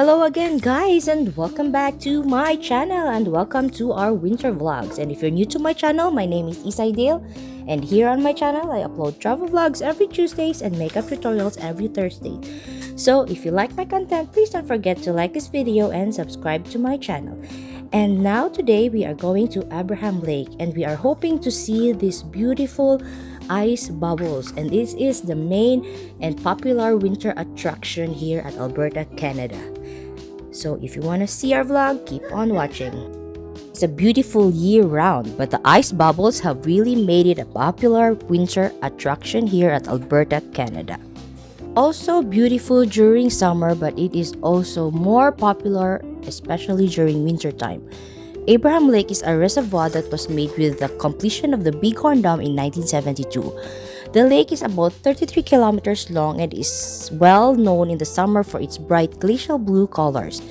Hello again guys and welcome back to my channel and welcome to our winter vlogs. And if you're new to my channel, my name is Ysay and here on my channel I upload travel vlogs every Tuesdays and makeup tutorials every Thursday. So if you like my content, please don't forget to like this video and subscribe to my channel. And now today we are going to Abraham Lake and we are hoping to see this beautiful ice bubbles, and this is the main and popular winter attraction here at Alberta, Canada. So if you want to see our vlog, keep on watching. It's a beautiful year round, but the ice bubbles have really made it a popular winter attraction here at Alberta, Canada. Also beautiful during summer, but it is also more popular especially during winter time. Abraham Lake is a reservoir that was made with the completion of the Bighorn Dam in 1972. The lake is about 33 kilometers long and is well known in the summer for its bright glacial blue colors.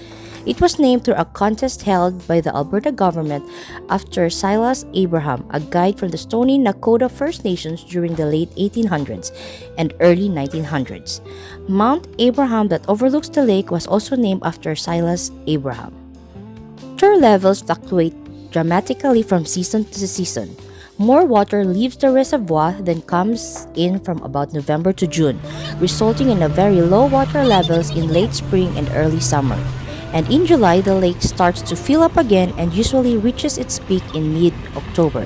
It was named through a contest held by the Alberta government after Silas Abraham, a guide from the Stoney Nakoda First Nations during the late 1800s and early 1900s. Mount Abraham that overlooks the lake was also named after Silas Abraham. Water levels fluctuate dramatically from season to season. More water leaves the reservoir than comes in from about November to June, resulting in a very low water levels in late spring and early summer. And in July, the lake starts to fill up again and usually reaches its peak in mid-October.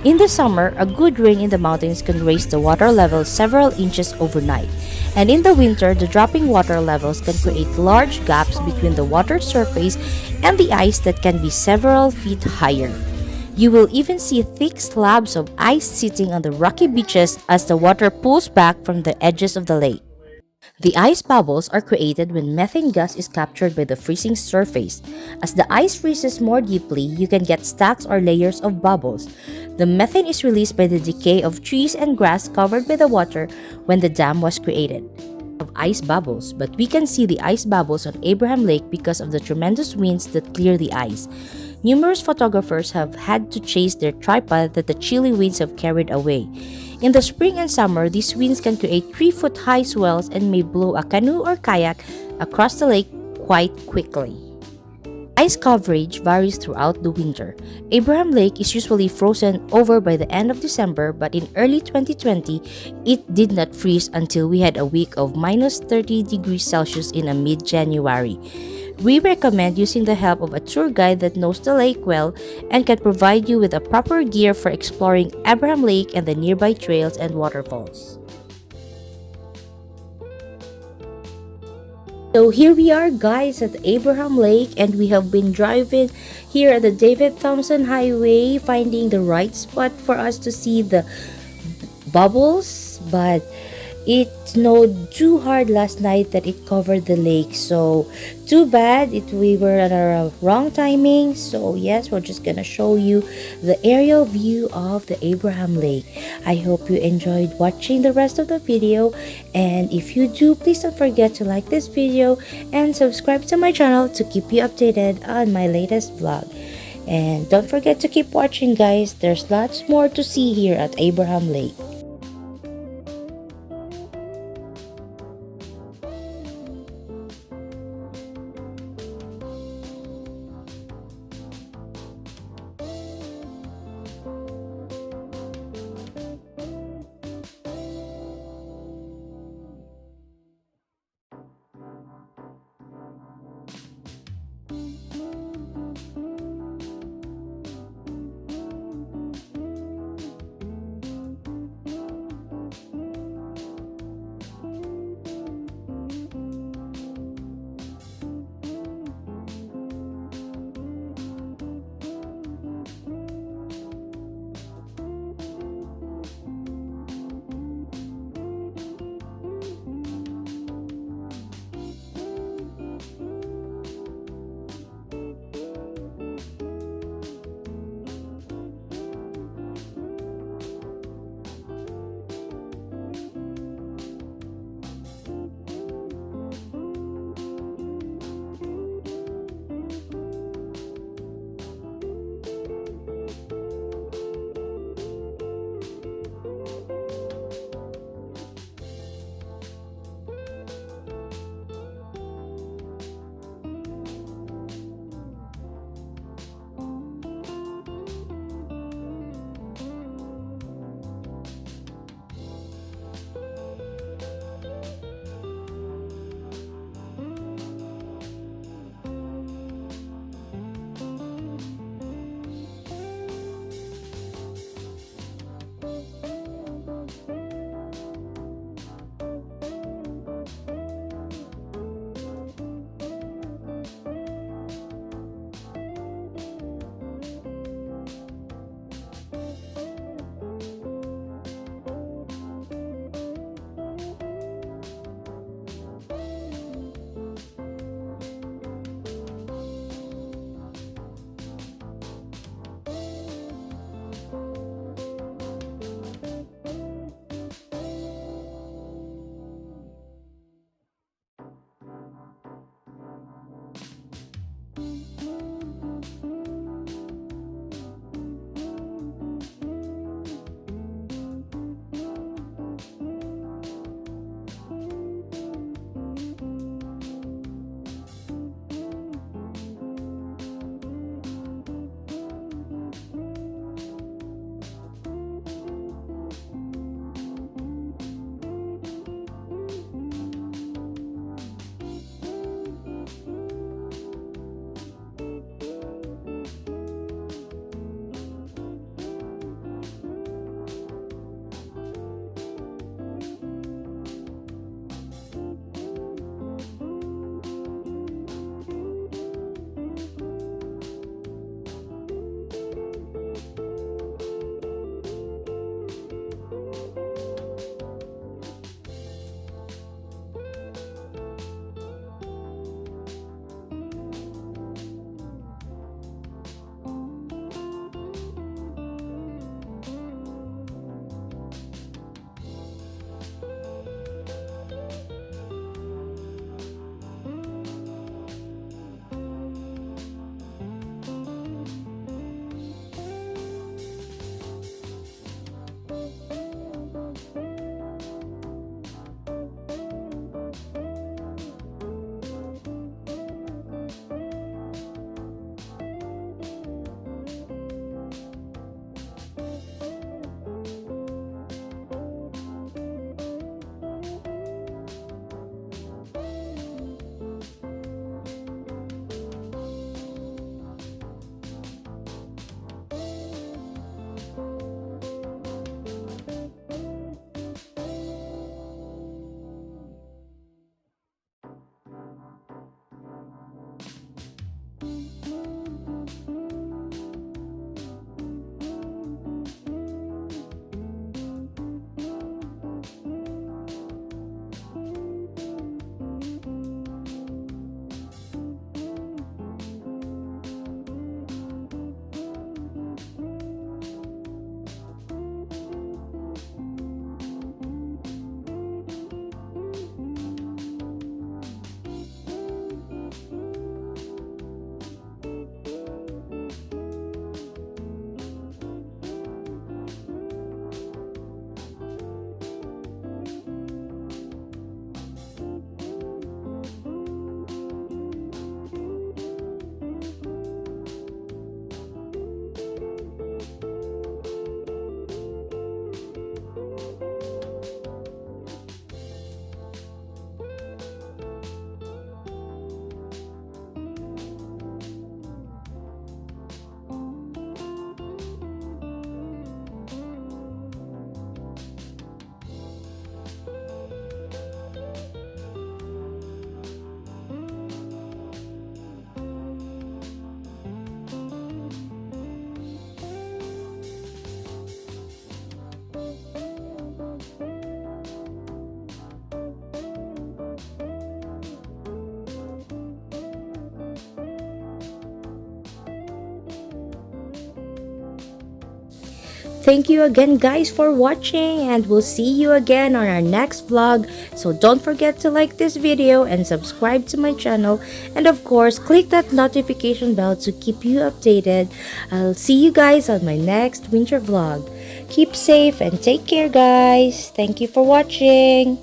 In the summer, a good rain in the mountains can raise the water level several inches overnight. And in the winter, the dropping water levels can create large gaps between the water surface and the ice that can be several feet higher. You will even see thick slabs of ice sitting on the rocky beaches as the water pulls back from the edges of the lake. The ice bubbles are created when methane gas is captured by the freezing surface. As the ice freezes more deeply, you can get stacks or layers of bubbles. The methane is released by the decay of trees and grass covered by the water when the dam was created. Of ice bubbles, but we can see the ice bubbles on Abraham Lake because of the tremendous winds that clear the ice. Numerous photographers have had to chase their tripod that the chilly winds have carried away. In the spring and summer, these winds can create 3-foot high swells and may blow a canoe or kayak across the lake quite quickly. Ice coverage varies throughout the winter. Abraham Lake is usually frozen over by the end of December, but in early 2020, it did not freeze until we had a week of minus 30 degrees Celsius in mid-January. We recommend using the help of a tour guide that knows the lake well and can provide you with the proper gear for exploring Abraham Lake and the nearby trails and waterfalls. So here we are guys at Abraham Lake, and we have been driving here at the David Thompson Highway finding the right spot for us to see the bubbles, but it snowed too hard last night that it covered the lake, so too bad we were at our wrong timing. So yes, we're just gonna show you the aerial view of the Abraham Lake. I hope you enjoyed watching the rest of the video, and if you do, please don't forget to like this video and subscribe to my channel to keep you updated on my latest vlog. And don't forget to keep watching guys, there's lots more to see here at Abraham Lake. Thank you again guys for watching, and we'll see you again on our next vlog. So don't forget to like this video and subscribe to my channel, and of course click that notification bell to keep you updated. I'll see you guys on my next winter vlog. Keep safe and take care guys. Thank you for watching.